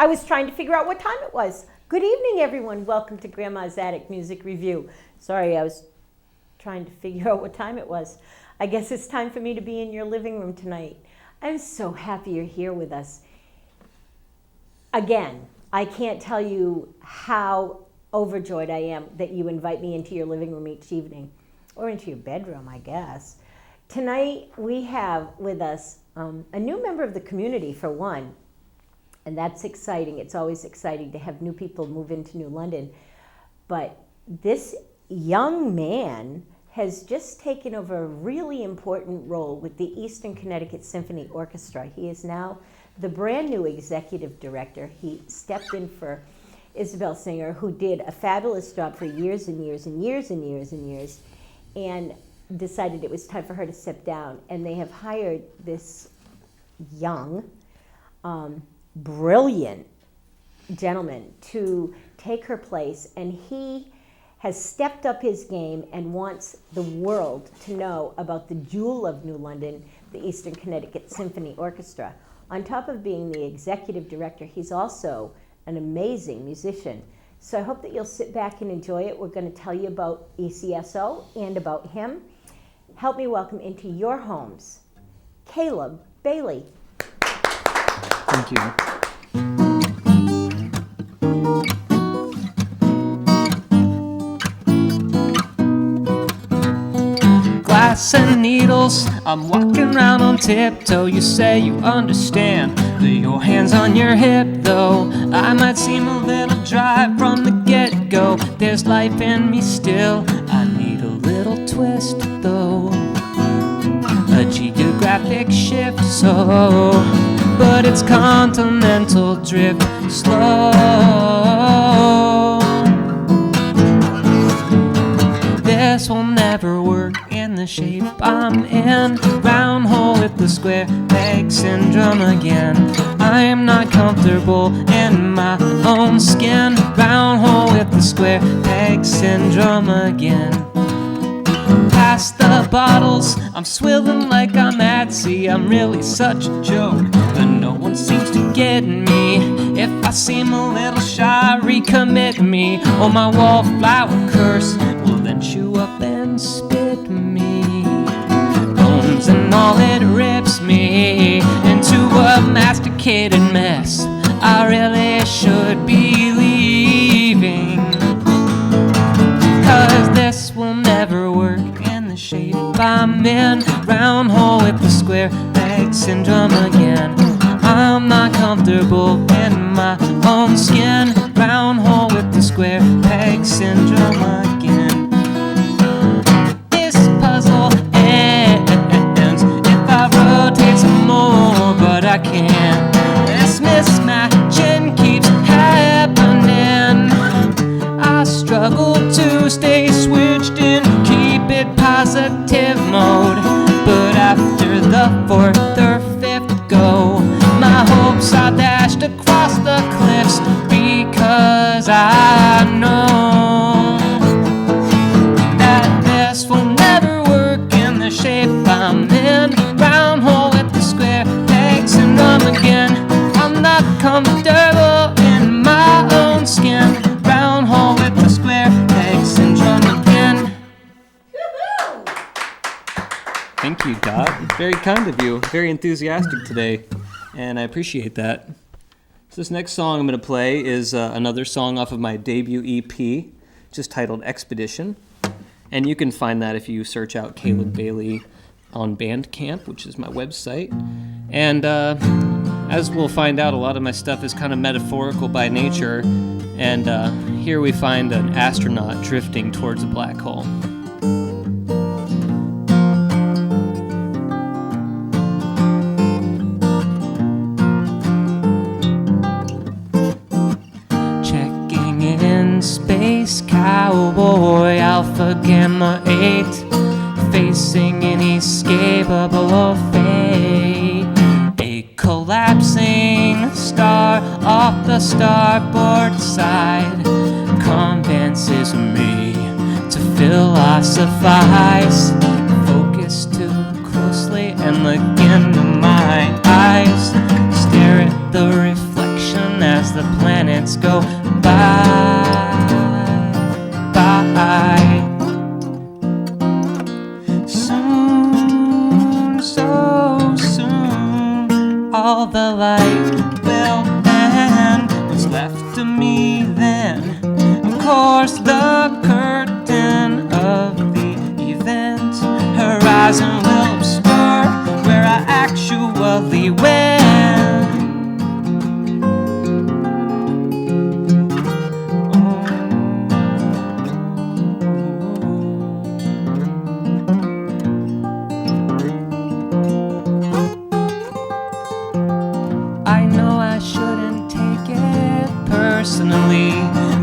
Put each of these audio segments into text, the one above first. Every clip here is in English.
I was trying to figure out what time it was. Good evening, everyone. Welcome to Grandma's Attic Music Review. Sorry, I was trying to figure out what time it was. I guess it's time for me to be in your living room tonight. I'm so happy you're here with us. Again, I can't tell you how overjoyed I am that you invite me into your living room each evening, or into your bedroom, I guess. Tonight we have with us a new member of the community, for one, and that's exciting. It's always exciting to have new people move into New London. But this young man has just taken over a really important role with the Eastern Connecticut Symphony Orchestra. He is now the brand new executive director. He stepped in for Isabel Singer, who did a fabulous job for years and years and years and years and years, and decided it was time for her to step down. And they have hired this young, brilliant gentleman to take her place, and he has stepped up his game and wants the world to know about the jewel of New London, the Eastern Connecticut Symphony Orchestra. On top of being the executive director, he's also an amazing musician. So I hope that you'll sit back and enjoy it. We're going to tell you about ECSO and about him. Help me welcome into your homes, Caleb Bailey. Thank you. Glass and needles, I'm walking around on tiptoe. You say you understand, but your hands on your hip though. I might seem a little dry from the get-go. There's life in me still, I need a little twist though. A geographic shift, so but it's continental drift slow. This will never work in the shape I'm in. Round hole with the square peg syndrome again. I am not comfortable in my own skin. Round hole with the square peg syndrome again. Past the bottles, I'm swilling like I'm at sea. I'm really such a joke, but no one seems to get me. If I seem a little shy, recommit me, or my wallflower curse will then chew up and spit me. Bones and all, it rips me into a masticated mess. I really should be leaving, 'cause this will never work in the shape I'm in. Round hole with the square peg syndrome again. I'm not comfortable in my own skin. Round hole with the square peg syndrome again. This puzzle ends if I rotate some more, but I can't. This mismatching keeps happening. I struggle to stay switched in, keep it positive mode, but after the fourth or fifth go, my hopes are dashed across the cliffs, because I know that this will never work in the shape I'm in. Round hole with the square peg syndrome again. I'm not comfortable in my own skin. Round hole with the square peg syndrome again. Thank you, Dot. Very kind of you. Very enthusiastic today, and I appreciate that. So this next song I'm going to play is another song off of my debut EP, just titled Expedition. And you can find that if you search out Caleb Bailey on Bandcamp, which is my website. And as we'll find out, a lot of my stuff is kind of metaphorical by nature. And here we find an astronaut drifting towards a black hole. Checking in space cowboy Alpha Gamma 8, facing inescapable fate. A collapsing star off the starboard side convinces me to philosophize. Focus too closely and look into my eyes. Stare at the reflection as the minutes go by. Soon, so soon, all the light will end. What's left of me then? Of course, the curtain of the event horizon will obscure where I actually went. I know I shouldn't take it personally,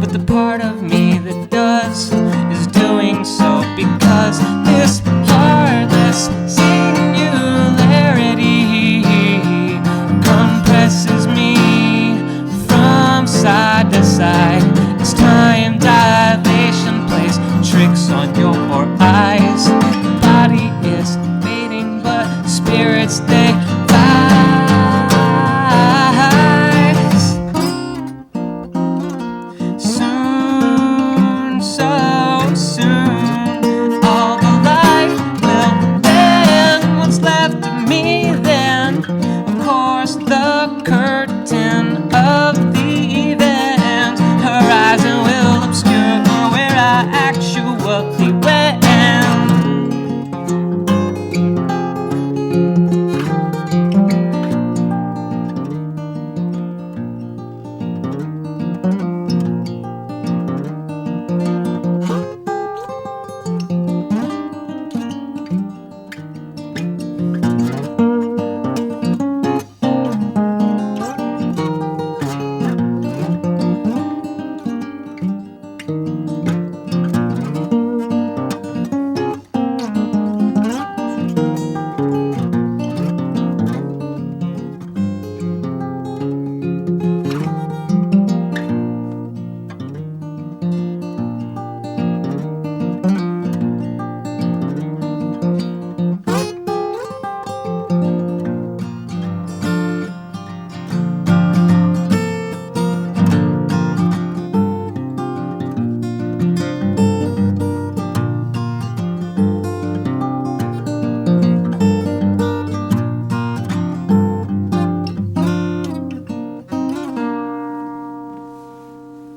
but the part of me that does is doing so because this heartless singularity compresses me from side to side. As time dilation plays tricks on your eyes, body is fading, but spirits they rise. Soon, so soon, all the light will end. What's left of me then? Of course, the curtain of the event horizon will obscure where I actually went.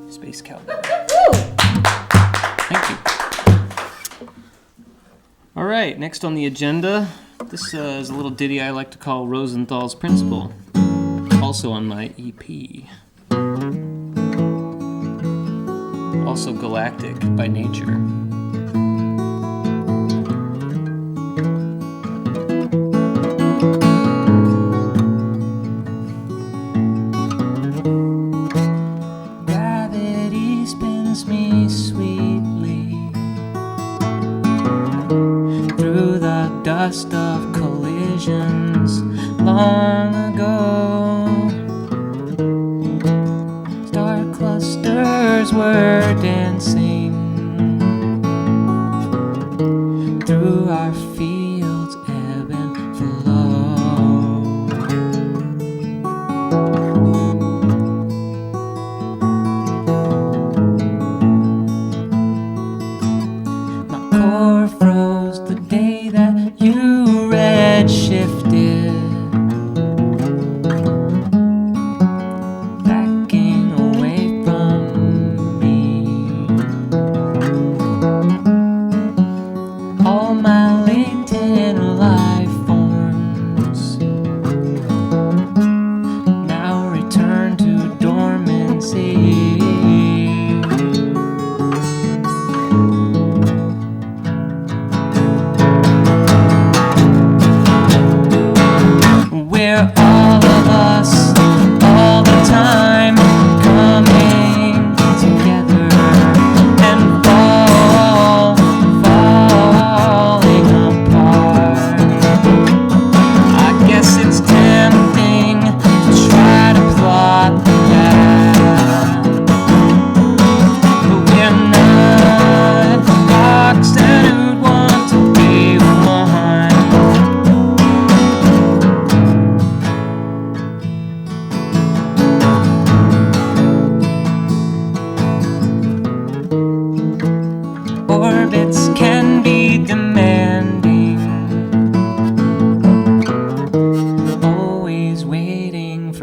Space Cowboy. Thank you. All right, next on the agenda, this is a little ditty I like to call Rosenthal's Principle, also on my EP. Also galactic by nature. Gravity spins me sweetly through the dust of collisions long ago. Star clusters were dancing through our fields, ebb and flow. My core froze the day that you redshifted, backing away from me.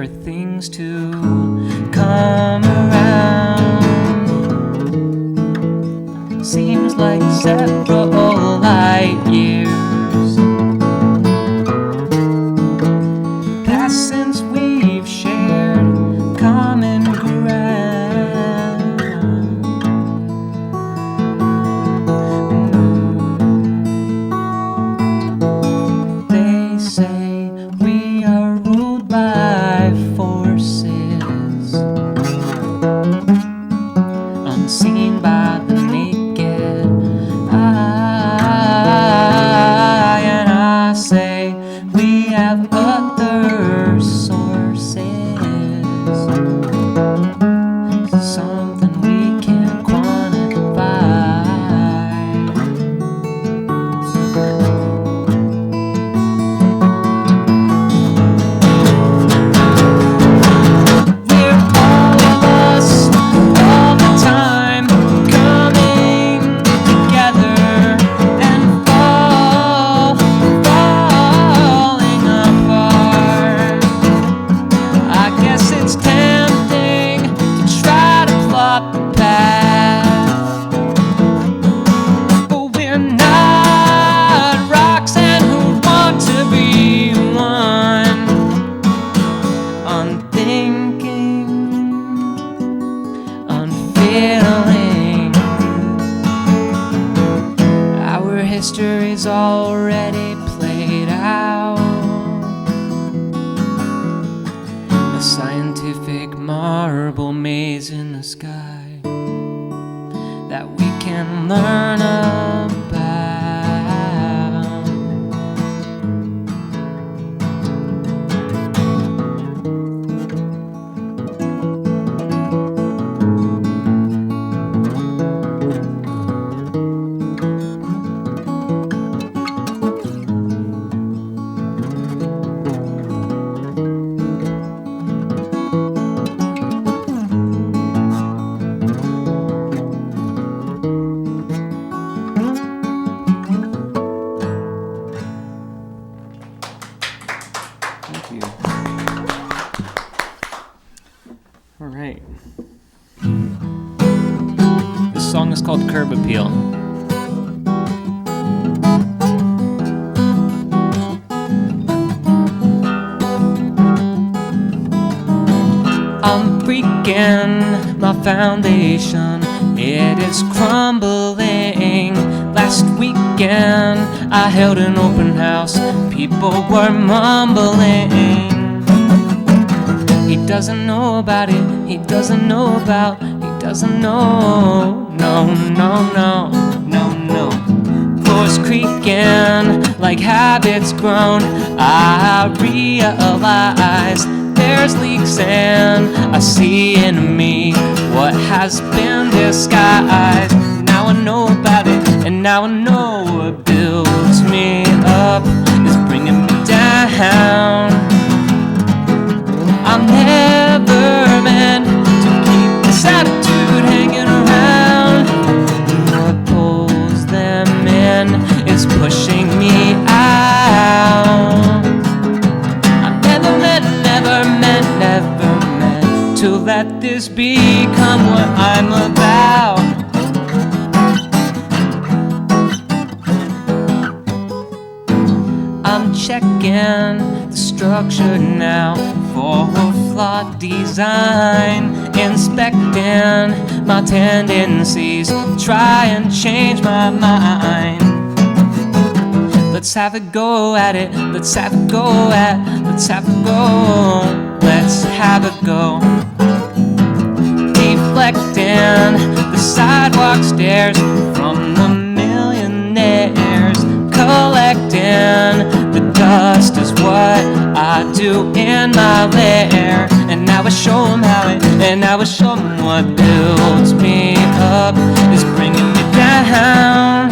for things to come around. Seems like several light years past since we've shared common ground. They say we are ruled by forces unseen by the naked eye, and I say we have other sources, something we can't quantify. We're all of us all the time, coming together and falling apart. I guess it's tempting to try to plot the path, but we're not rocks and who want to be one. Unthinking, unfeeling. Our history's already played out. A scientific marble maze in the sky that we can learn about. Thank you. All right. This song is called Curb Appeal. I'm freaking my foundation, it is crumbling. Last weekend I held an open house, people were mumbling. He doesn't know about it, he doesn't know about, he doesn't know, no, no, no, no, no. Floors creaking like habits grown, I realize there's leaks and I see in me what has been disguised. Now I know about it, and now I know what builds me up is bringing me down. I'm never meant to keep this attitude hanging around. What pulls them in is pushing me out. I'm never meant to let this become what I'm about. I'm checking the structure now for flawed design, inspecting my tendencies, try and change my mind. Let's have a go at it, let's have a go let's have a go, let's have a go. Deflecting the sidewalk stairs from the millionaires, collecting the dust is what I do in my lair. And now I show 'em how it, and now I show 'em what builds me up is bringing me down.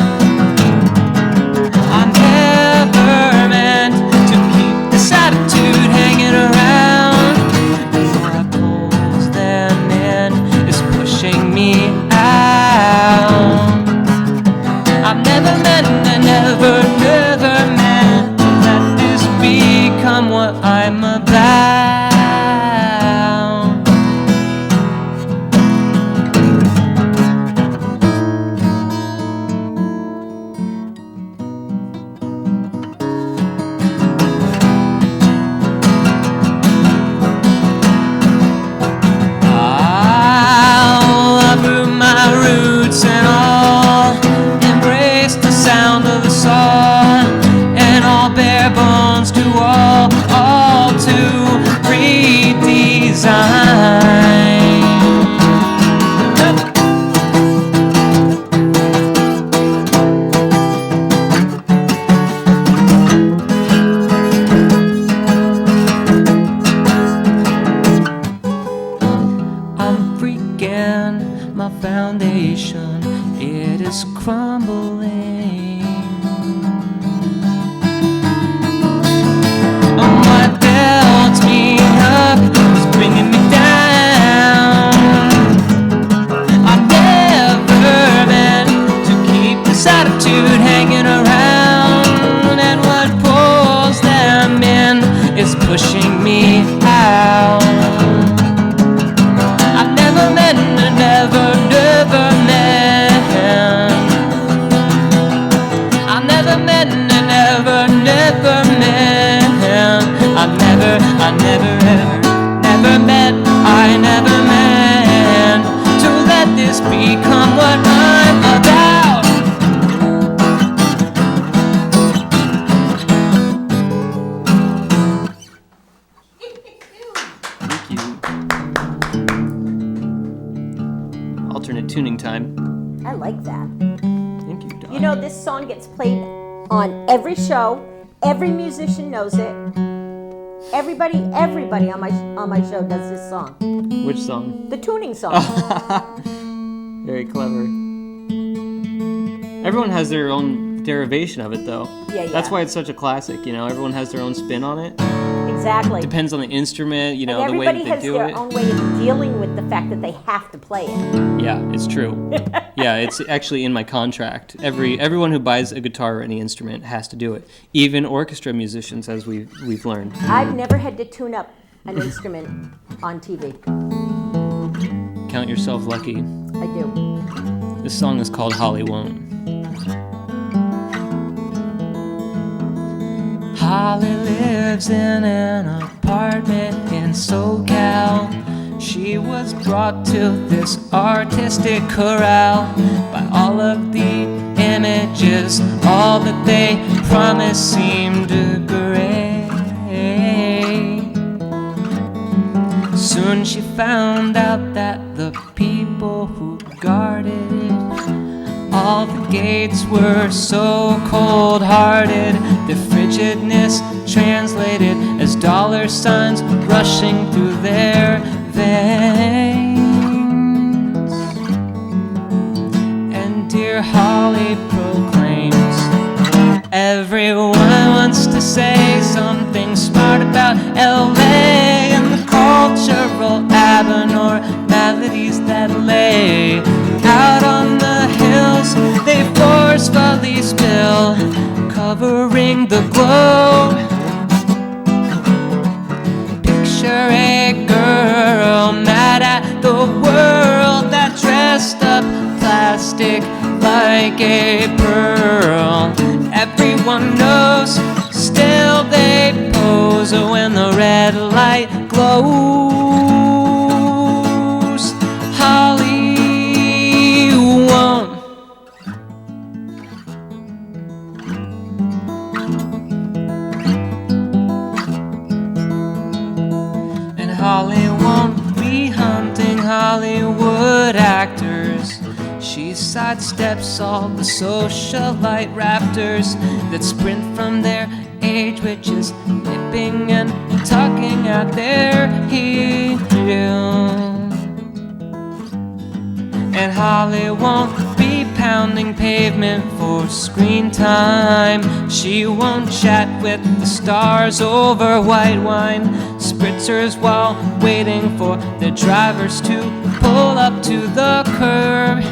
I'm never meant to keep this attitude hanging around. And what pulls them in is pushing me out. I'm never meant, I never meant to let this become what I'm about. is crumbling. What built me up is bringing me down. I've never meant to keep this attitude hanging around, and what pulls them in is pushing me out. I've never meant to never meant. I've never meant to never meant. Never meant, I never meant to let this become what I'm about. Thank you. Alternate tuning time. I like that. Thank you, Doc. You know, this song gets played on every show. Every musician knows it. Everybody on my show does this song. Which song? The tuning song. Very clever. Everyone has their own derivation of it, though. Yeah. That's why it's such a classic, you know? Everyone has their own spin on it. Exactly. Depends on the instrument, you know, and the way that everybody they has do their it. own way of dealing with the fact that they have to play it. Yeah, it's true. Yeah, it's actually in my contract. Everyone who buys a guitar or any instrument has to do it. Even orchestra musicians, as we've learned. I've never had to tune up an instrument on TV. Count yourself lucky. I do. This song is called Holly Won't. Holly lives in an apartment in SoCal. She was brought to this artistic corral by all of the images. All that they promised seemed gray. Soon she found out that the people who guarded it, all the gates were so cold-hearted, the frigidness translated as dollar signs rushing through their veins. And dear Holly proclaims, everyone wants to say something smart about LA and the cultural abnormalities that lay out on the hills. They forcefully spill, covering the globe. Picture a girl mad at the world that dressed up plastic like a pearl. Everyone knows, still they pose when the red light glows. Holly won't. And Holly won't be hunting Hollywood actors. She sidesteps all the socialite raptors that sprint from their age, which is nipping and tucking at their heels. And Holly won't be pounding pavement for screen time. She won't chat with the stars over white wine spritzers while waiting for the drivers to pull up to the curb.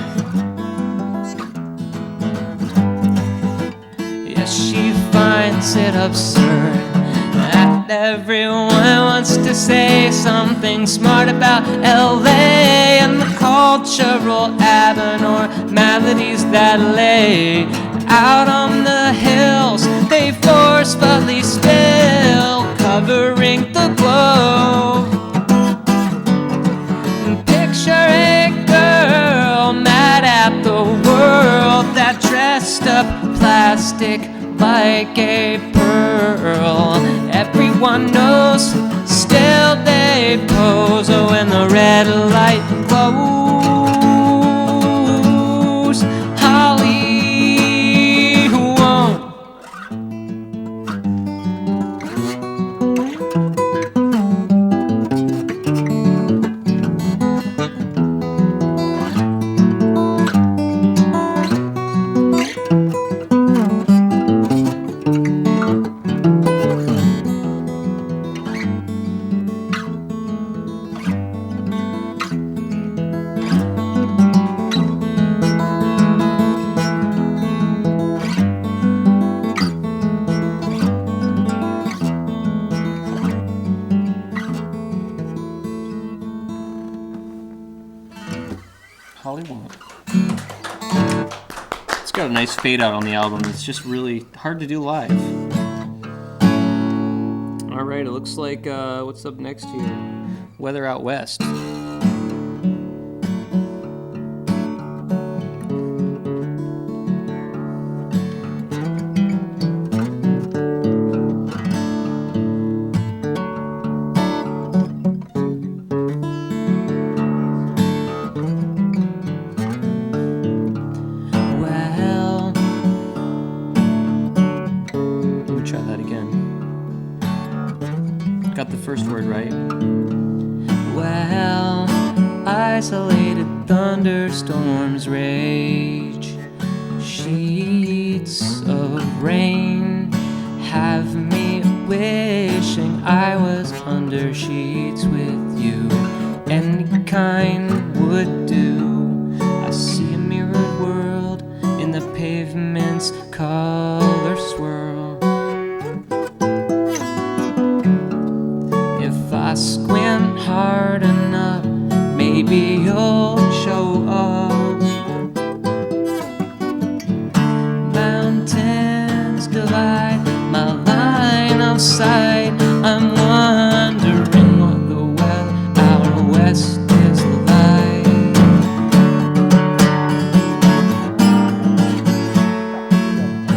Yes, she finds it absurd that everyone wants to say something smart about LA and the cultural abnormalities that lay out on the hills. They forcefully spill, covering the globe. Picture a girl mad at the world that dressed up plastic like a pearl. Everyone knows, still they pose when the red light glows. Holly won't. they want. It's got a nice fade out on the album. It's just really hard to do live. All right, it looks like what's up next here? Weather Out West. Try that again. Got the first word right. Well, isolated thunderstorms rage. Sheets of rain have me wishing I was under sheets with you. Any kind would do. I see a mirrored world in the pavement's color swirl. If I squint hard enough, maybe you'll show up. Mountains divide my line of sight. I'm wondering what the weather out west is like.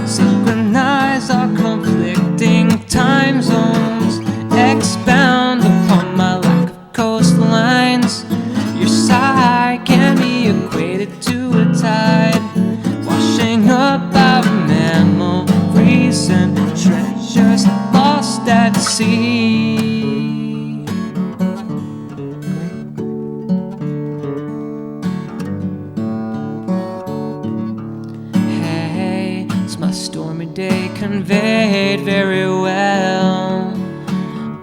Synchronize our conflicting time zones. Expound upon my lack of coastlines. Your sigh can be equated to a tide, washing up our memories and treasures lost at sea. Hey, it's my stormy day conveyed very well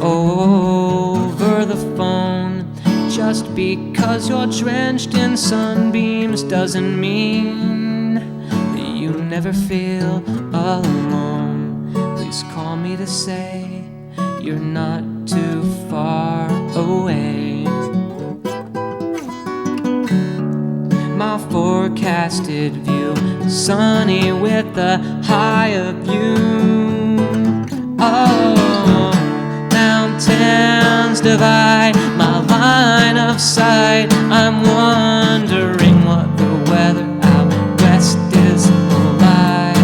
over the phone. Just because you're drenched in sunbeams doesn't mean that you never feel alone. Please call me to say you're not too far away. My forecasted view, sunny with a higher view. Oh, mountains divide my line of sight. I'm wondering what the weather out west is like.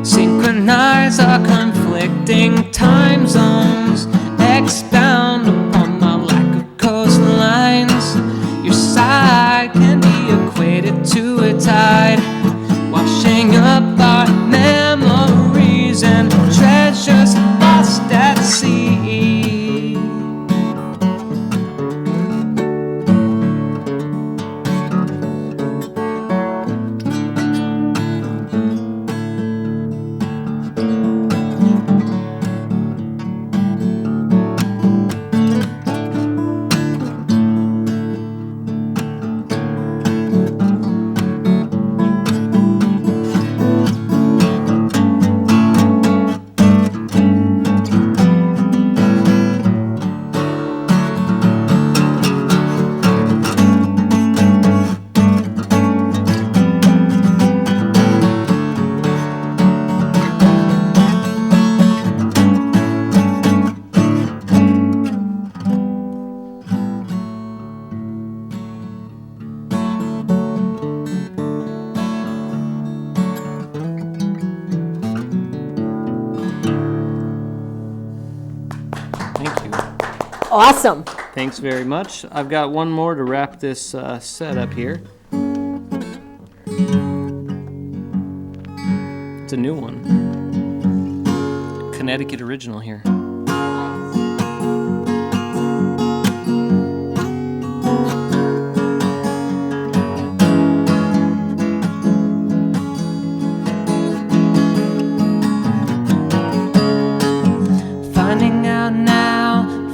Synchronize our conflicting time zones. Expound upon my lack of coastlines. Your sigh can be equated to a tide, washing up our memories and treasures lost at sea. Thank you. Awesome. Thanks very much. I've got one more to wrap this set up here. It's a new one. Connecticut original here.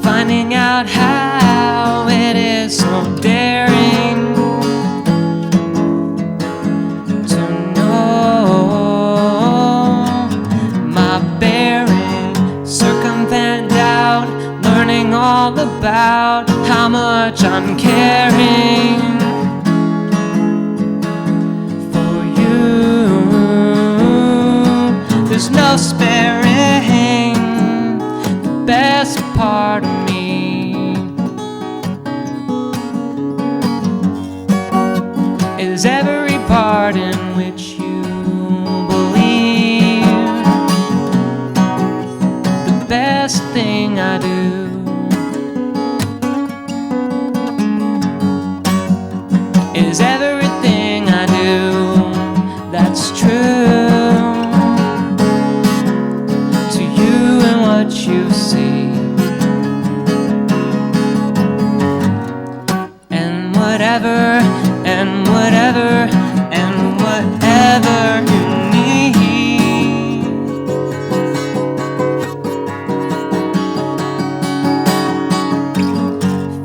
Finding out how it is so daring to know my bearing, circumvent doubt, learning all the about how much I'm caring for you. There's no sparing the best part of me. Is every part in which you believe. The best thing I do is everything I do that's true to you and what you see. And whatever, and whatever, and whatever you need.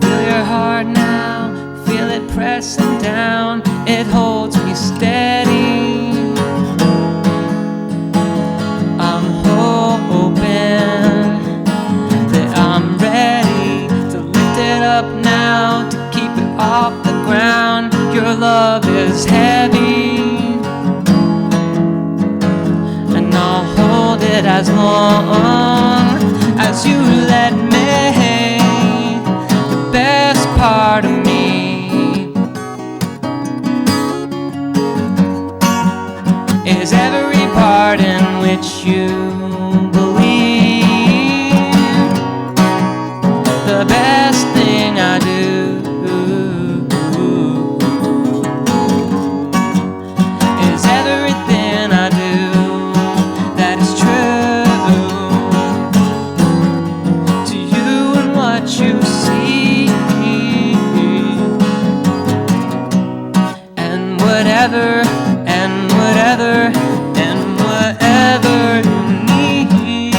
Feel your heart now, feel it pressing down, it holds me steady. I'm hoping that I'm ready to lift it up now, to keep it off the ground. Your love is heavy, and I'll hold it as long as you let me. The best part of me is every part in which you believe. The best thing I do is everything I do that is true to you and what you see. And whatever, and whatever, and whatever you need.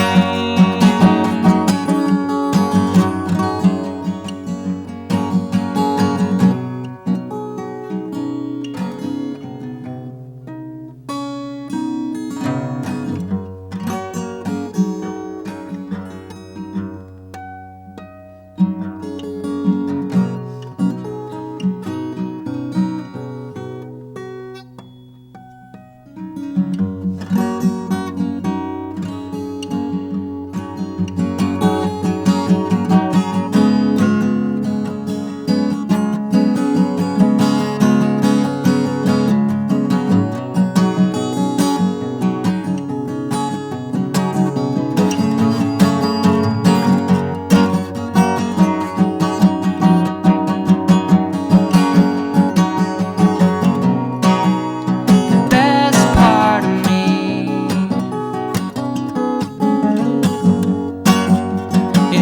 Best part of me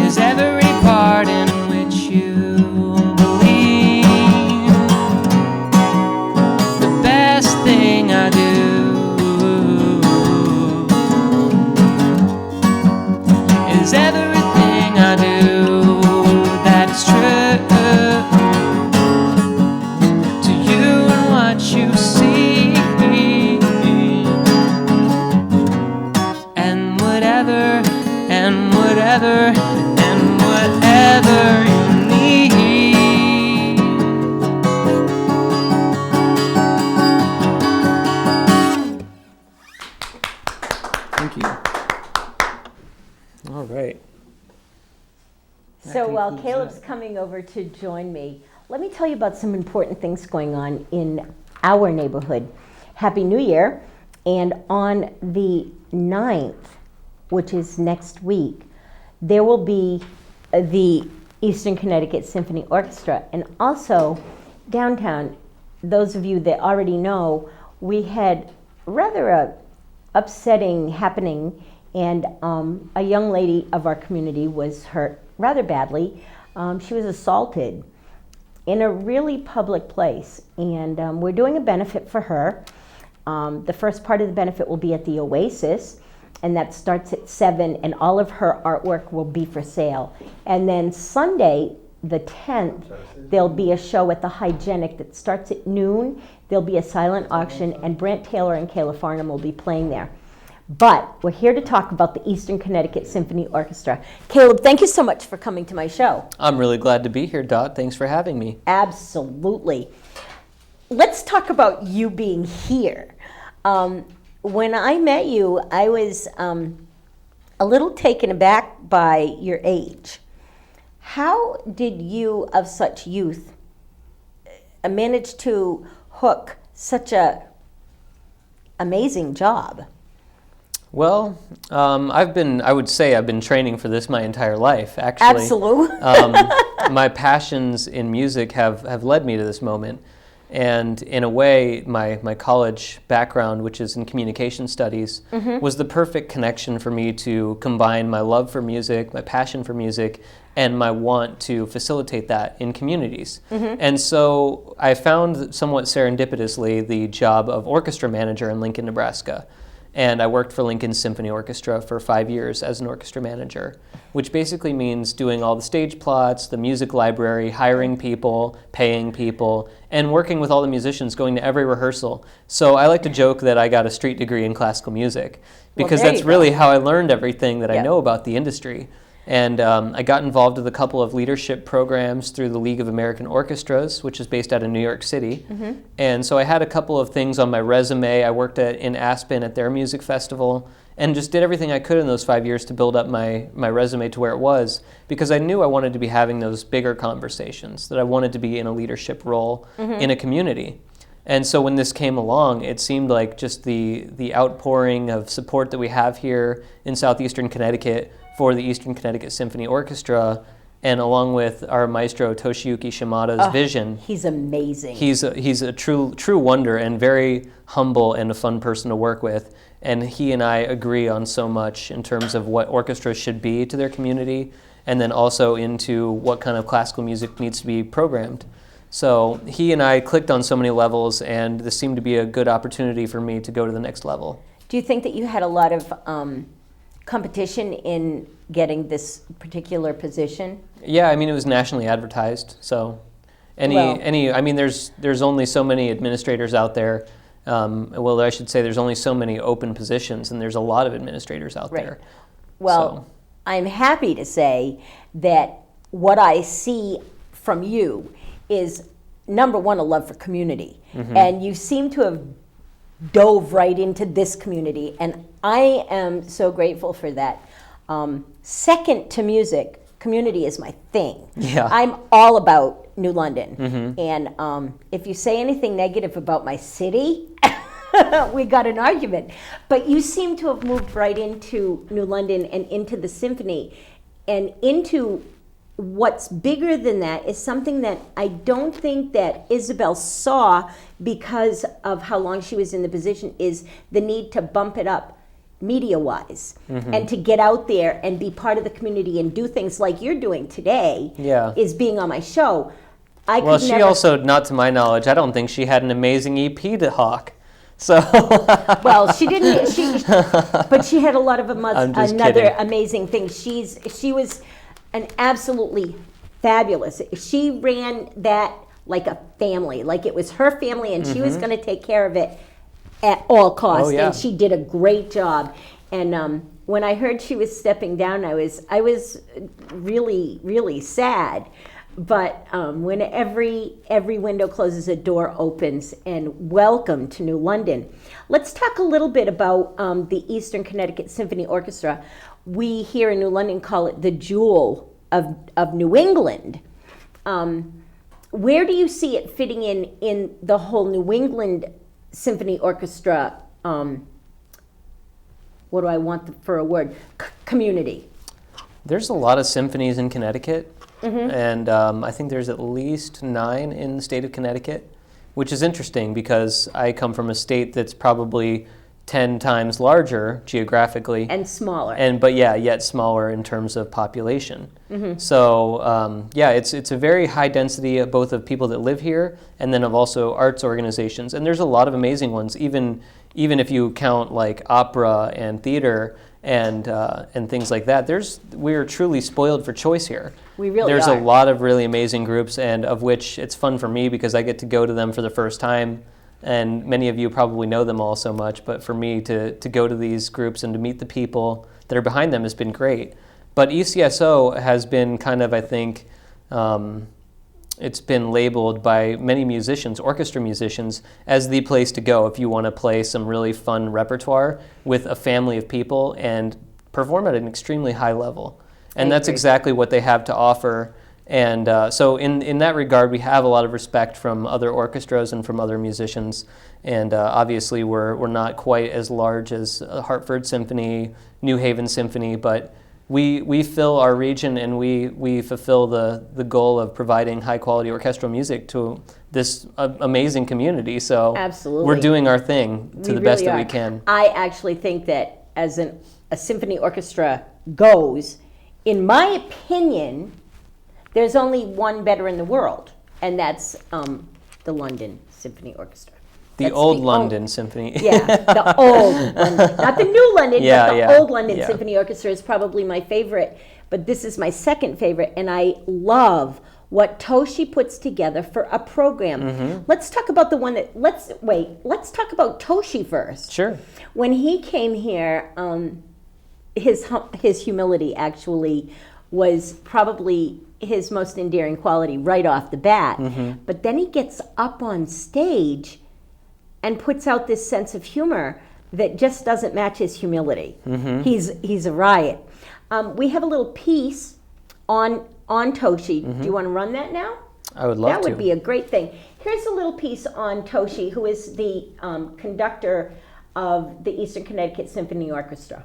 is every part in which you believe. The best thing I do is everything I do that is true to you and what you see. And whatever, and whatever, and whatever you need. Thank you. All right. So while concludes Caleb's that. coming over to join me, let me tell you about some important things going on in our neighborhood. Happy New Year. And on the 9th, which is next week, there will be the Eastern Connecticut Symphony Orchestra. And also downtown, those of you that already know, we had rather a upsetting happening, and a young lady of our community was hurt rather badly. She was assaulted in a really public place, and we're doing a benefit for her. The first part of the benefit will be at the Oasis, and that starts at 7, and all of her artwork will be for sale. And then Sunday, the 10th, there'll be a show at the Hygienic that starts at noon. There'll be a silent auction, and Brant Taylor and Kayla Farnham will be playing there. But we're here to talk about the Eastern Connecticut Symphony Orchestra. Caleb, thank you so much for coming to my show. I'm really glad to be here, Dot. Thanks for having me. Absolutely. Let's talk about you being here. When I met you, I was a little taken aback by your age. How did you, of such youth, manage to hook such a amazing job? Well, I would say I've been training for this my entire life, actually. Absolutely. My passions in music have led me to this moment. And in a way, my college background, which is in communication studies, was the perfect connection for me to combine my love for music, my passion for music, and my want to facilitate that in communities. And so I found somewhat serendipitously the job of orchestra manager in Lincoln, Nebraska. And I worked for Lincoln Symphony Orchestra for 5 years as an orchestra manager, which basically means doing all the stage plots, the music library, hiring people, paying people, and working with all the musicians, going to every rehearsal. So I like to joke that I got a street degree in classical music, because that's really how I learned everything that I know about the industry. And I got involved with a couple of leadership programs through the League of American Orchestras, which is based out of New York City. And so I had a couple of things on my resume. I worked in Aspen at their music festival and just did everything I could in those 5 years to build up my resume to where it was, because I knew I wanted to be having those bigger conversations, that I wanted to be in a leadership role in a community. And so when this came along, it seemed like just the outpouring of support that we have here in southeastern Connecticut for the Eastern Connecticut Symphony Orchestra, and along with our maestro Toshiyuki Shimada's vision. He's amazing. He's a true wonder and very humble and a fun person to work with. And he and I agree on so much in terms of what orchestras should be to their community, and then also into what kind of classical music needs to be programmed. So he and I clicked on so many levels, and this seemed to be a good opportunity for me to go to the next level. Do you think that you had a lot of competition in getting this particular position? Yeah, I mean, it was nationally advertised, so I mean, there's only so many administrators out there. Well, I should say there's only so many open positions, and there's a lot of administrators out there. Well, I'm happy to say that what I see from you is, number one, a love for community. And you seem to have dove right into this community, and I am so grateful for that. Second to music, community is my thing. Yeah. I'm all about New London. And if you say anything negative about my city, we got an argument. But you seem to have moved right into New London and into the symphony, and into what's bigger than that is something that I don't think that Isabel saw, because of how long she was in the position, is the need to bump it up media-wise, and to get out there and be part of the community and do things like you're doing today, is being on my show. She also, not to my knowledge, I don't think she had an amazing EP to hawk. So well, she didn't. But she had a lot of kidding. amazing things. She was an absolutely fabulous. She ran that like a family, like it was her family, and she was going to take care of it at all costs. And she did a great job. And when I heard she was stepping down, I was really, really sad. But when every window closes, a door opens, and welcome to New London. Let's talk a little bit about the Eastern Connecticut Symphony Orchestra. We here in New London call it the jewel of New England. Where do you see it fitting in the whole New England Symphony Orchestra, what do I want for a word, community? There's a lot of symphonies in Connecticut. And I think there's at least 9 in the state of Connecticut, which is interesting because I come from a state that's probably 10 times larger geographically. And smaller. But yet smaller in terms of population. So it's a very high density of both of people that live here, and then of also arts organizations. And there's a lot of amazing ones, even if you count like opera and theater and things like that. We're truly spoiled for choice here. We really There's are. a lot of really amazing groups, and of which it's fun for me because I get to go to them for the first time. and many of you probably know them all so much, but for me to go to these groups and to meet the people that are behind them has been great. But ECSO has been kind of, I think, it's been labeled by many musicians, orchestra musicians, as the place to go if you want to play some really fun repertoire with a family of people and perform at an extremely high level. And that's exactly what they have to offer. And so in that regard, we have a lot of respect from other orchestras and from other musicians. And obviously, we're not quite as large as Hartford Symphony, New Haven Symphony, but we fill our region, and we fulfill the goal of providing high-quality orchestral music to this amazing community. So absolutely, we're doing our thing to the best that we can. I actually think that as a symphony orchestra goes, in my opinion, there's only one better in the world, and that's the London Symphony Orchestra. The old London Symphony. Yeah, the old London. Not the new London, but the old London yeah. Symphony Orchestra is probably my favorite, but this is my second favorite, and I love what Toshi puts together for a program. Mm-hmm. Let's talk about the one that, let's talk about Toshi first. Sure. When he came here, his humility actually was probably his most endearing quality right off the bat. Mm-hmm. But then he gets up on stage and puts out this sense of humor that just doesn't match his humility. Mm-hmm. He's a riot. We have a little piece on Toshi. Mm-hmm. Do you want to run that now? I would love to. That would be a great thing. Here's a little piece on Toshi, who is the conductor of the Eastern Connecticut Symphony Orchestra.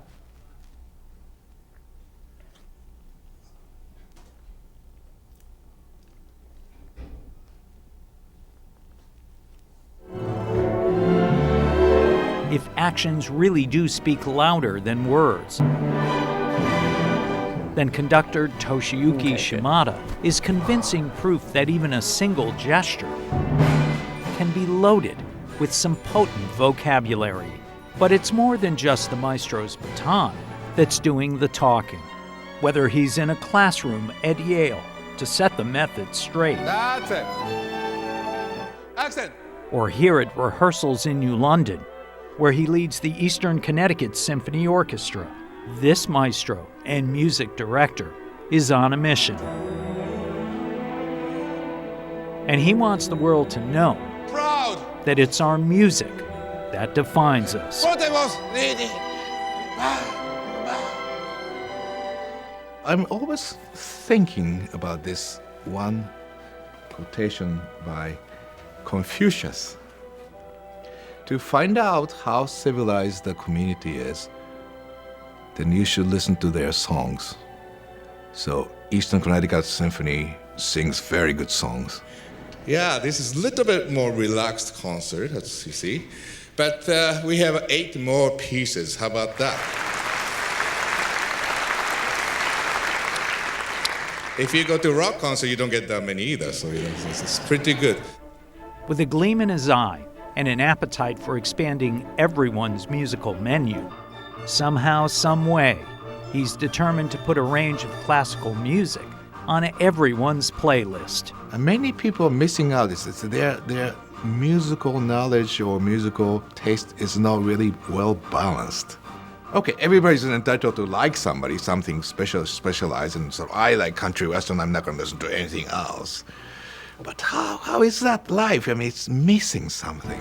If actions really do speak louder than words, then conductor Toshiyuki Shimada is convincing proof that even a single gesture can be loaded with some potent vocabulary. But it's more than just the maestro's baton that's doing the talking. Whether he's in a classroom at Yale to set the method straight, that's it. Accent. Or here at rehearsals in New London, where he leads the Eastern Connecticut Symphony Orchestra, this maestro and music director is on a mission. And he wants the world to know that it's our music that defines us. I'm always thinking about this one quotation by Confucius. To find out how civilized the community is, then you should listen to their songs. So Eastern Connecticut Symphony sings very good songs. Yeah, this is a little bit more relaxed concert, as you see. But we have 8 more pieces. How about that? If you go to a rock concert, you don't get that many either. So it's pretty good. With a gleam in his eye and an appetite for expanding everyone's musical menu, somehow, some way, he's determined to put a range of classical music on everyone's playlist. And many people are missing out. It's their musical knowledge or musical taste is not really well balanced. Okay, everybody's entitled to like something specialized, and so I like country western, I'm not going to listen to anything else. But how is that life? I mean, it's missing something.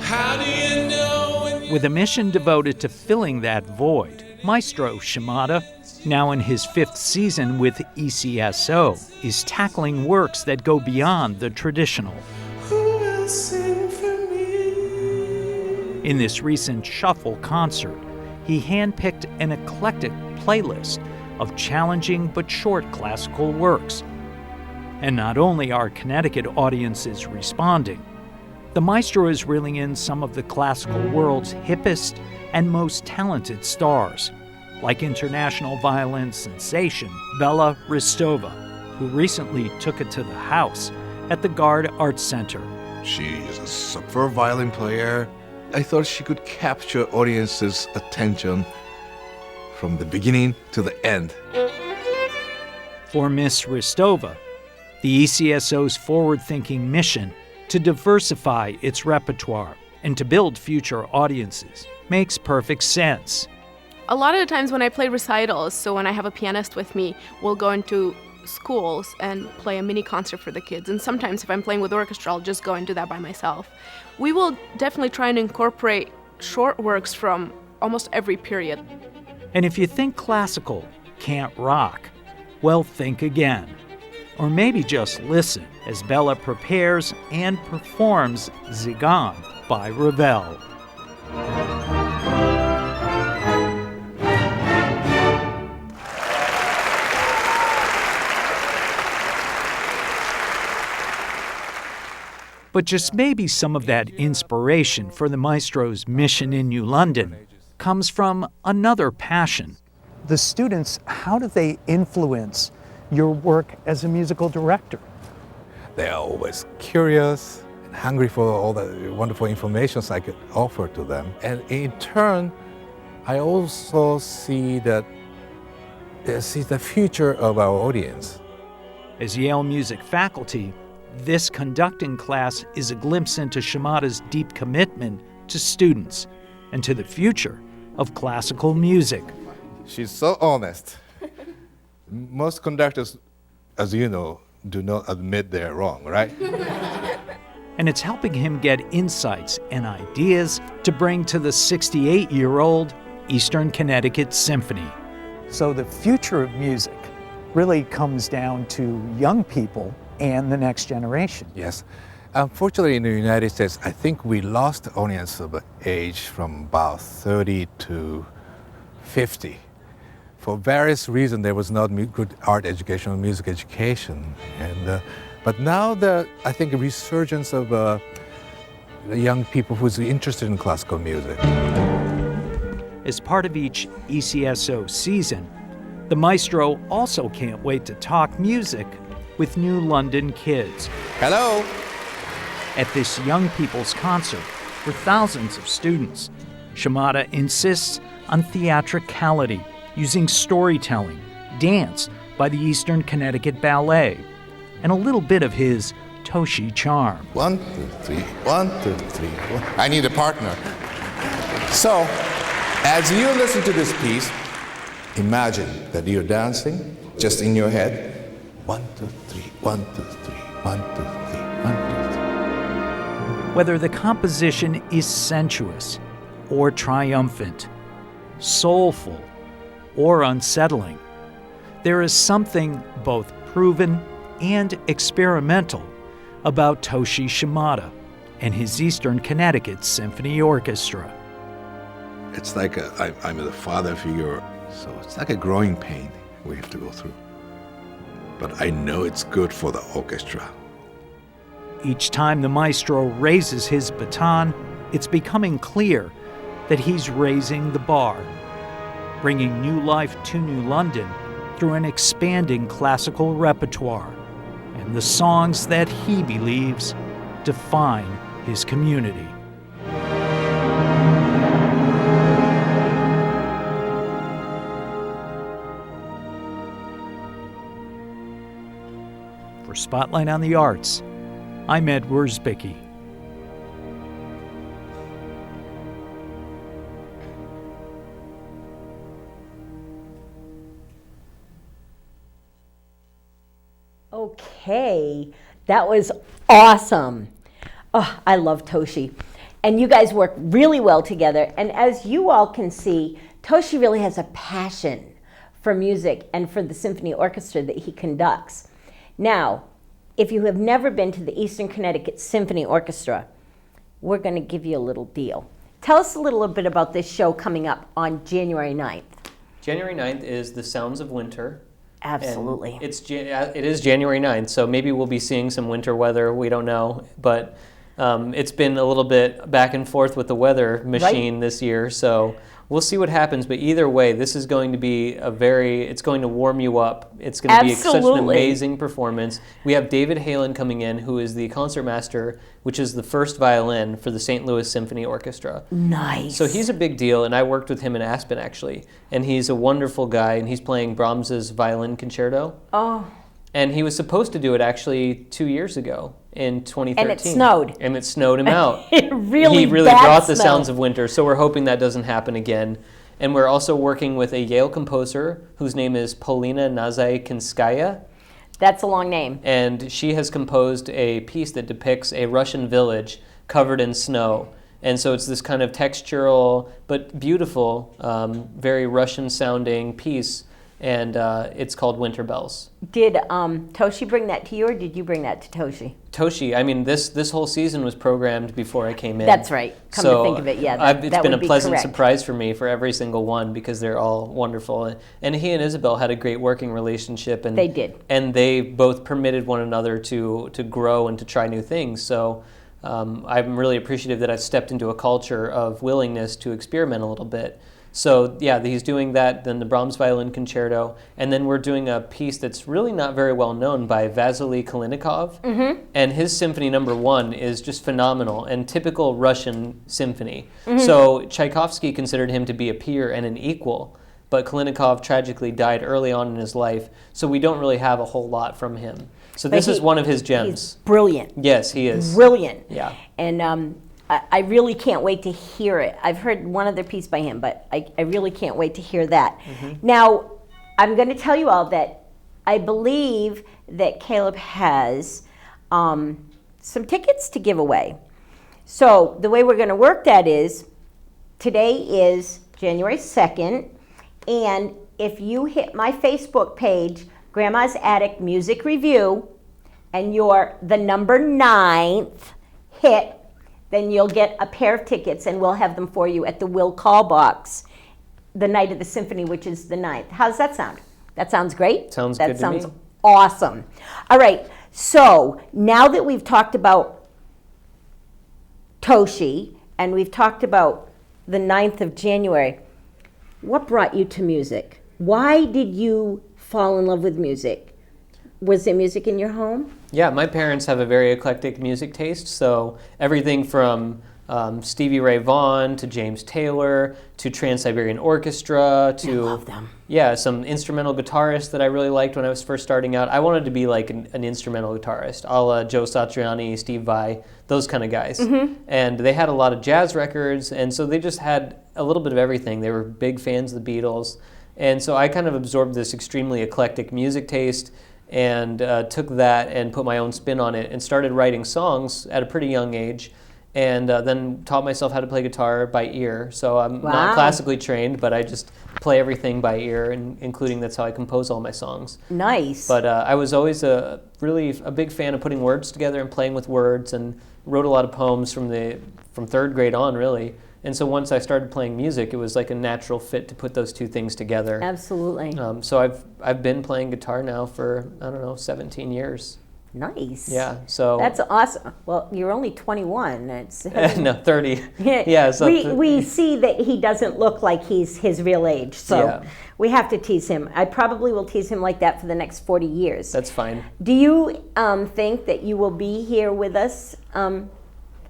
How do you know With a mission devoted to filling that void, Maestro Shimada, now in his 5th season with ECSO, is tackling works that go beyond the traditional. In this recent Shuffle concert, he handpicked an eclectic playlist of challenging but short classical works. And not only are Connecticut audiences responding, the maestro is reeling in some of the classical world's hippest and most talented stars, like international violin sensation Bella Ristova, who recently took it to the house at the Gard Arts Center. She is a superb violin player. I thought she could capture audiences' attention from the beginning to the end. For Miss Ristova, the ECSO's forward-thinking mission to diversify its repertoire and to build future audiences makes perfect sense. A lot of the times when I play recitals, so when I have a pianist with me, we'll go into schools and play a mini concert for the kids. And sometimes if I'm playing with orchestra, I'll just go and do that by myself. We will definitely try and incorporate short works from almost every period. And if you think classical can't rock, well, think again. Or maybe just listen as Bella prepares and performs Zigan by Ravel. But just maybe some of that inspiration for the maestro's mission in New London comes from another passion. The students, how do they influence your work as a musical director? They are always curious and hungry for all the wonderful information I could offer to them. And in turn, I also see that this is the future of our audience. As Yale music faculty, this conducting class is a glimpse into Shimada's deep commitment to students and to the future of classical music. She's so honest. Most conductors, as you know, do not admit they're wrong, right? And it's helping him get insights and ideas to bring to the 68-year-old Eastern Connecticut Symphony. So the future of music really comes down to young people and the next generation. Yes. Unfortunately, in the United States, I think we lost the audience of age from about 30 to 50. For various reasons, there was not good art education or music education. But now I think a resurgence of the young people who's interested in classical music. As part of each ECSO season, the maestro also can't wait to talk music with New London kids. Hello. At this young people's concert for thousands of students, Shimada insists on theatricality, using storytelling, dance by the Eastern Connecticut Ballet, and a little bit of his Toshi charm. 1, 2, 3, 1, 2, 3, 1. I need a partner. So, as you listen to this piece, imagine that you're dancing just in your head. 1, 2, 3, 1, 2, 3, 1, 2, 3, 1, 2, 3. Whether the composition is sensuous or triumphant, soulful or unsettling, there is something both proven and experimental about Toshi Shimada and his Eastern Connecticut Symphony Orchestra. It's like I'm the father figure, so it's like a growing pain we have to go through. But I know it's good for the orchestra. Each time the maestro raises his baton, it's becoming clear that he's raising the bar, bringing new life to New London through an expanding classical repertoire and the songs that he believes define his community. For Spotlight on the Arts, I'm Ed Wurzbicki. Okay, that was awesome. Oh, I love Toshi. And you guys work really well together. And as you all can see, Toshi really has a passion for music and for the symphony orchestra that he conducts. Now, if you have never been to the Eastern Connecticut Symphony Orchestra, we're going to give you a little deal. Tell us a little bit about this show coming up on January 9th. January 9th is The Sounds of Winter. Absolutely. And it is January 9th, so maybe we'll be seeing some winter weather. We don't know. But it's been a little bit back and forth with the weather machine this year, so we'll see what happens. But either way, this is going to be it's going to warm you up. It's going to be such an amazing performance. We have David Halen coming in, who is the concertmaster, which is the first violin for the St. Louis Symphony Orchestra. Nice. So he's a big deal, and I worked with him in Aspen, actually. And he's a wonderful guy, and he's playing Brahms's Violin Concerto. Oh. And he was supposed to do it, actually, 2 years ago. in 2013. And it snowed. And it snowed him out. He really brought the snow. sounds of winter, so we're hoping that doesn't happen again. And we're also working with a Yale composer whose name is Polina Nazaykinskaya. That's a long name. And she has composed a piece that depicts a Russian village covered in snow. And so it's this kind of textural but beautiful, very Russian-sounding piece, and it's called Winter Bells. Did Toshi bring that to you, or did you bring that to Toshi? Toshi, I mean, this whole season was programmed before I came in. That's right. Come to think of it, yeah, It's that been would a be pleasant correct. surprise for me for every single one because they're all wonderful. And he and Isabel had a great working relationship. And They did. And they both permitted one another to grow and to try new things. So I'm really appreciative that I've stepped into a culture of willingness to experiment a little bit. So yeah, he's doing that, then the Brahms Violin Concerto, and then we're doing a piece that's really not very well known by Vasily Kalinikov, and his Symphony No. 1 is just phenomenal and typical Russian symphony. So Tchaikovsky considered him to be a peer and an equal, but Kalinikov tragically died early on in his life, so we don't really have a whole lot from him. So this is one of his gems. He's brilliant. Yes, he is. Brilliant. Yeah. And I really can't wait to hear it. I've heard one other piece by him, but I really can't wait to hear that. Now, I'm going to tell you all that I believe that Caleb has some tickets to give away. So the way we're going to work that is, today is January 2nd, and if you hit my Facebook page, Grandma's Attic Music Review, and you're the number 9th hit, then you'll get a pair of tickets, and we'll have them for you at the Will Call Box the night of the symphony, which is the 9th. How's that sound? That sounds great? Sounds that good to sounds me. Awesome. All right, so now that we've talked about Toshi, and we've talked about the 9th of January, what brought you to music? Why did you fall in love with music? Was there music in your home? Yeah, my parents have a very eclectic music taste, so everything from Stevie Ray Vaughan to James Taylor to Trans-Siberian Orchestra to I love them. Yeah, some instrumental guitarists that I really liked when I was first starting out. I wanted to be like an instrumental guitarist, a la Joe Satriani, Steve Vai, those kind of guys. And they had a lot of jazz records, and so they just had a little bit of everything. They were big fans of the Beatles, and so I kind of absorbed this extremely eclectic music taste and took that and put my own spin on it and started writing songs at a pretty young age, and then taught myself how to play guitar by ear. So I'm not classically trained, but I just play everything by ear, and including that's how I compose all my songs. Nice. But I was always really a big fan of putting words together and playing with words, and wrote a lot of poems from 3rd grade on, really. And so once I started playing music, it was like a natural fit to put those two things together. Absolutely. So I've been playing guitar now for, 17 years. Nice. Yeah, so... That's awesome. Well, you're only 21. It's no, 30. Yeah. Yeah, so we see that he doesn't look like he's his real age, so Yeah. we have to tease him. I probably will tease him like that for the next 40 years. That's fine. Do you think that you will be here with us,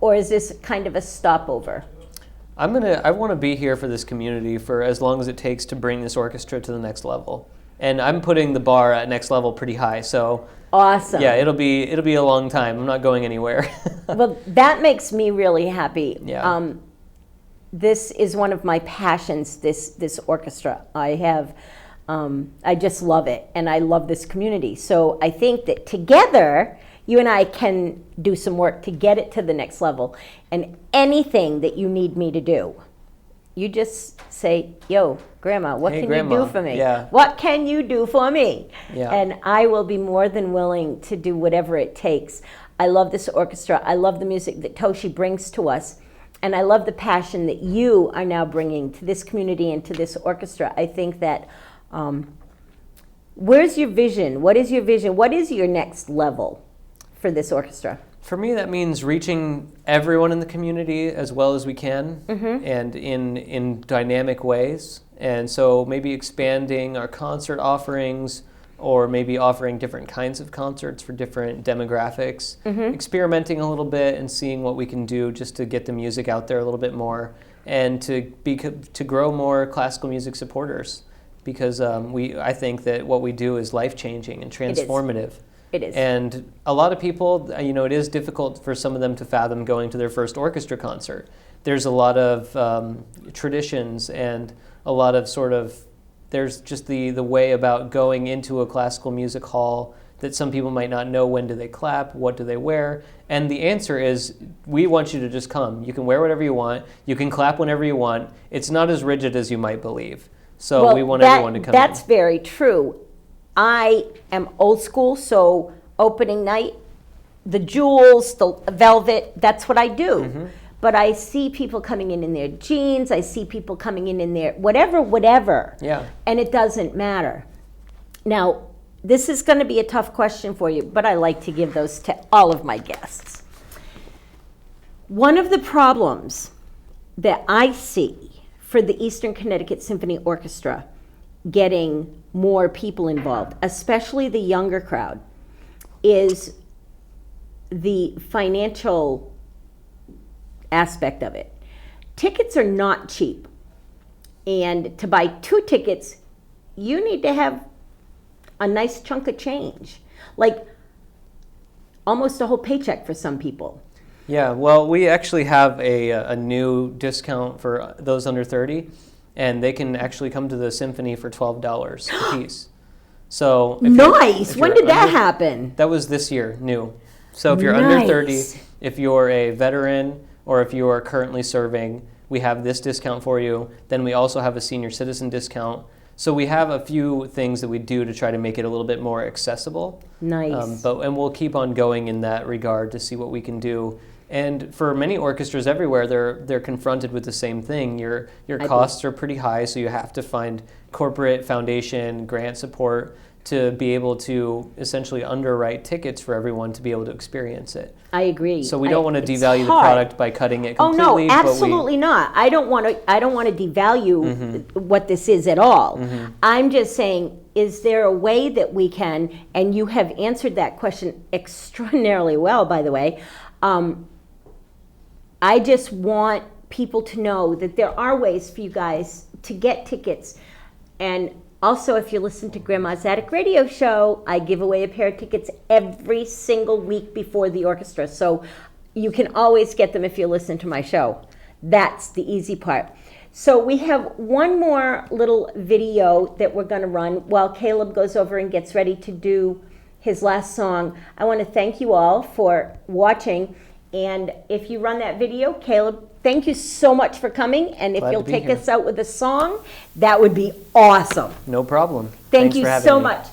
or is this kind of a stopover? I want to be here for this community for as long as it takes to bring this orchestra to the next level. And I'm putting the bar at next level pretty high, so Awesome. yeah, it'll be a long time. I'm not going anywhere. Well, that makes me really happy. Yeah. This is one of my passions, this orchestra. I just love it, and I love this community. So I think that together, you and I can do some work to get it to the next level. And anything that you need me to do, you just say, yo, Grandma, what Hey, can Grandma. you do for me? Yeah. What can you do for me? Yeah. And I will be more than willing to do whatever it takes. I love this orchestra. I love the music that Toshi brings to us. And I love the passion that you are now bringing to this community and to this orchestra. I think that, where's your vision? What is your vision? What is your next level for this orchestra? For me, that means reaching everyone in the community as well as we can, and in dynamic ways. And so maybe expanding our concert offerings, or maybe offering different kinds of concerts for different demographics, experimenting a little bit and seeing what we can do just to get the music out there a little bit more, and to grow more classical music supporters, because I think that what we do is life-changing and transformative. It is. And a lot of people, it is difficult for some of them to fathom going to their first orchestra concert. There's a lot of traditions and a lot of there's just the way about going into a classical music hall that some people might not know. When do they clap? What do they wear? And the answer is, we want you to just come. You can wear whatever you want. You can clap whenever you want. It's not as rigid as you might believe. So we want everyone to come That's in. very true. I am old school, so opening night, the jewels, the velvet, that's what I do. But I see people coming in their jeans. I see people coming in their whatever. Yeah. And it doesn't matter. Now, this is going to be a tough question for you, but I like to give those to all of my guests. One of the problems that I see for the Eastern Connecticut Symphony Orchestra getting more people involved, especially the younger crowd, is the financial aspect of it. Tickets are not cheap. And to buy 2 tickets, you need to have a nice chunk of change, like almost a whole paycheck for some people. Yeah, well, we actually have a new discount for those under 30, and they can actually come to the symphony for $12 a piece. So Nice. When did that happen? That was this year, new. So if you're under 30, Nice. if you're a veteran, or if you are currently serving, we have this discount for you. Then we also have a senior citizen discount. So we have a few things that we do to try to make it a little bit more accessible. Nice. And we'll keep on going in that regard to see what we can do. And for many orchestras everywhere, they're confronted with the same thing. Your costs are pretty high, so you have to find corporate foundation grant support to be able to essentially underwrite tickets for everyone to be able to experience it. I agree. So we don't want to it's devalue the hard. product by cutting it completely. Oh no, absolutely not. I don't want to devalue what this is at all. I'm just saying, is there a way that we can, and you have answered that question extraordinarily well, by the way. I just want people to know that there are ways for you guys to get tickets. And also, if you listen to Grandma's Attic Radio Show, I give away a pair of tickets every single week before the orchestra. So you can always get them if you listen to my show. That's the easy part. So we have one more little video that we're going to run while Caleb goes over and gets ready to do his last song. I want to thank you all for watching. And if you run that video, Caleb, thank you so much for coming. And if Glad you'll to be take here. us out with a song, that would be awesome. No problem. Thank Thanks you for having so me. much.